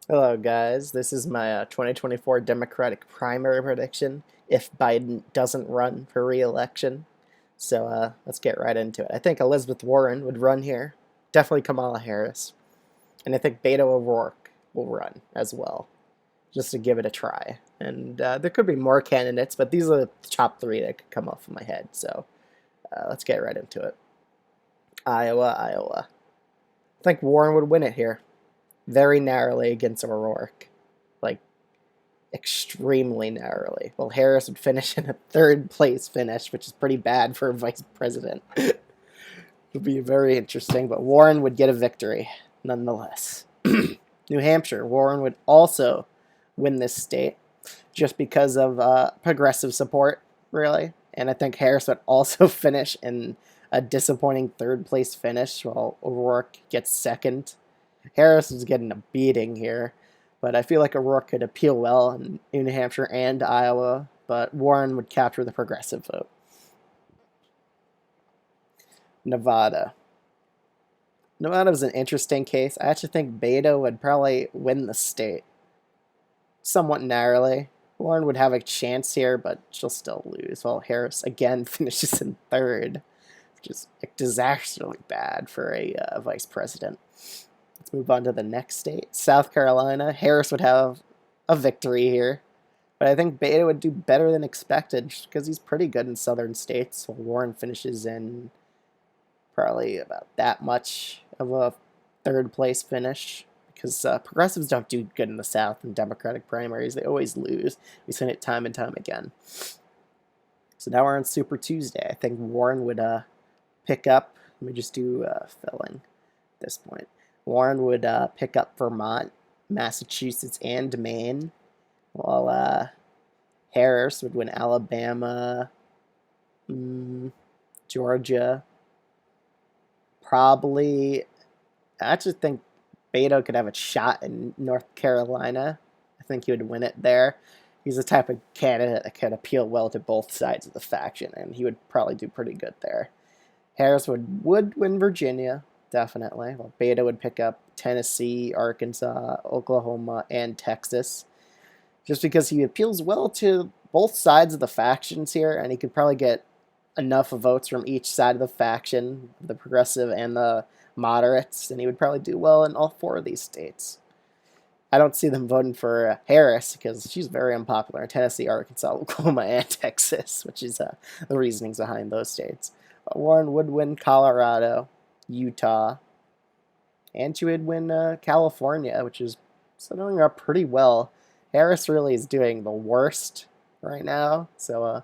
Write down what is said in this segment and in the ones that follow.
Hello, guys. This is my 2024 Democratic primary prediction if Biden doesn't run for re-election. So let's get right into it. I think Elizabeth Warren would run here, definitely Kamala Harris, and I think Beto O'Rourke will run as well, just to give it a try. And there could be more candidates, but these are the top three that could come off of my head. So let's get right into it. Iowa. I think Warren would win it here, very narrowly against O'Rourke. Like, extremely narrowly. Well, Harris would finish in a third place finish, which is pretty bad for a vice president. It would be very interesting, but Warren would get a victory nonetheless. New Hampshire, Warren would also win this state just because of progressive support, really. And I think Harris would also finish in a disappointing third place finish while O'Rourke gets second. Harris is getting a beating here, but I feel like O'Rourke could appeal well in New Hampshire and Iowa, but Warren would capture the progressive vote. Nevada. Nevada is an interesting case. I actually think Beto would probably win the state somewhat narrowly. Warren would have a chance here, but she'll still lose, while Harris again finishes in third, which is disastrously bad for a vice president. Let's move on to the next state, South Carolina. Harris would have a victory here, but I think Beto would do better than expected because he's pretty good in southern states. While Warren finishes in probably about that much of a third place finish because progressives don't do good in the South in Democratic primaries. They always lose. We've seen it time and time again. So now we're on Super Tuesday. I think Warren would pick up. Let me just do filling at this point. Warren would pick up Vermont, Massachusetts, and Maine, while Harris would win Alabama, Georgia, probably. I actually think Beto could have a shot in North Carolina. I think he would win it there. He's the type of candidate that could appeal well to both sides of the faction, and he would probably do pretty good there. Harris would win Virginia, definitely. Well, Beto would pick up Tennessee, Arkansas, Oklahoma, and Texas, just because he appeals well to both sides of the factions here, and he could probably get enough votes from each side of the faction, the progressive and the moderates, and he would probably do well in all four of these states. I don't see them voting for Harris because she's very unpopular in Tennessee, Arkansas, Oklahoma, and Texas, which is the reasonings behind those states. But Warren would win Colorado, Utah, and she would win California, which is settling up pretty well. Harris really is doing the worst right now, so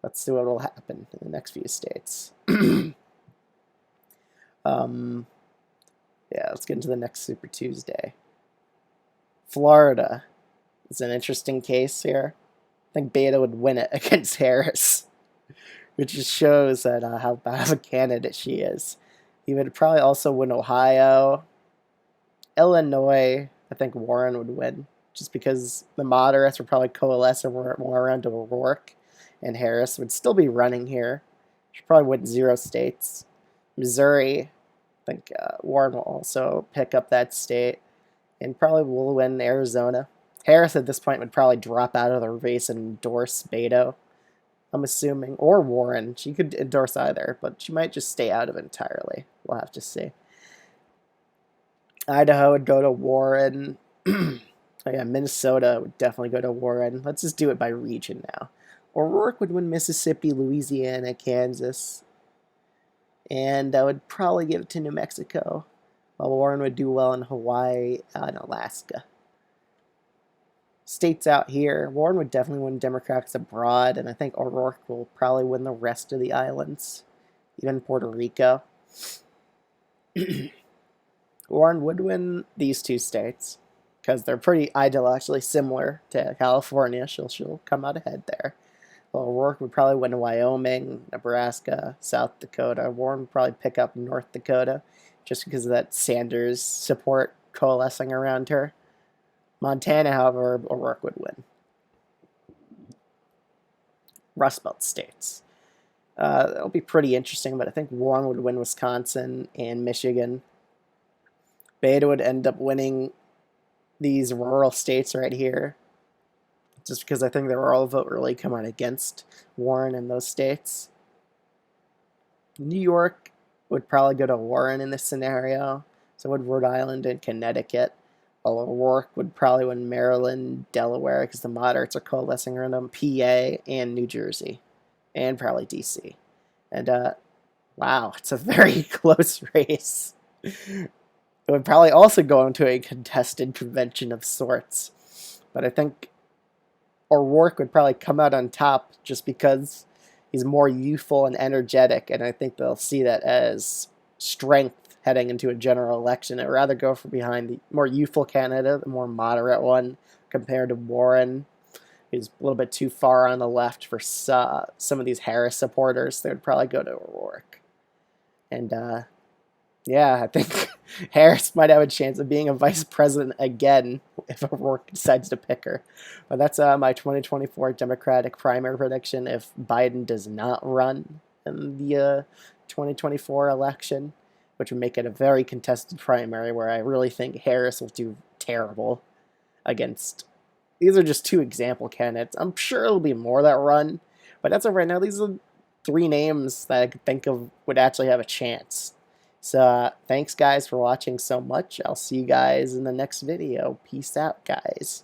let's see what will happen in the next few states. Yeah, let's get into the next Super Tuesday. Florida is an interesting case here. I think Beto would win it against Harris, which just shows that how bad of a candidate she is. He would probably also win Ohio. Illinois, I think Warren would win, just because the moderates would probably coalesce more around O'Rourke, and Harris would still be running here. She probably win 0 states. Missouri, I think Warren will also pick up that state, and probably will win Arizona. Harris at this point would probably drop out of the race and endorse Beto, I'm assuming, or Warren. She could endorse either, but she might just stay out of it entirely. We'll have to see. Idaho would go to Warren. Oh yeah, Minnesota would definitely go to Warren. Let's just do it by region now. O'Rourke would win Mississippi, Louisiana, Kansas, and I would probably give it to New Mexico, while Warren would do well in Hawaii and Alaska. States out here, Warren would definitely win Democrats abroad, and I think O'Rourke will probably win the rest of the islands, even Puerto Rico. Warren would win these 2 states because they're pretty ideologically similar to California. She'll come out ahead there. Well, O'Rourke would probably win Wyoming, Nebraska, South Dakota. Warren would probably pick up North Dakota just because of that Sanders support coalescing around her. Montana, however, O'Rourke would win. Rust Belt states. That'll be pretty interesting, but I think Warren would win Wisconsin and Michigan. Beto would end up winning these rural states right here, just because I think the rural vote really come out against Warren in those states. New York would probably go to Warren in this scenario. So would Rhode Island and Connecticut. O'Rourke would probably win Maryland, Delaware, because the moderates are coalescing around them, PA, and New Jersey, and probably DC. And wow, it's a very close race. It would probably also go into a contested convention of sorts. But I think O'Rourke would probably come out on top just because he's more youthful and energetic, and I think they'll see that as strength heading into a general election. I'd rather go for behind the more youthful candidate, the more moderate one, compared to Warren, who's a little bit too far on the left for some of these Harris supporters. They would probably go to O'Rourke. And yeah, I think Harris might have a chance of being a vice president again if O'Rourke decides to pick her. But that's my 2024 Democratic primary prediction if Biden does not run in the 2024 election, which would make it a very contested primary where I really think Harris will do terrible against. These are just two example candidates. I'm sure there'll be more that run, but as of right now, these are 3 names that I could think of would actually have a chance. So thanks guys for watching so much. I'll see you guys in the next video. Peace out, guys.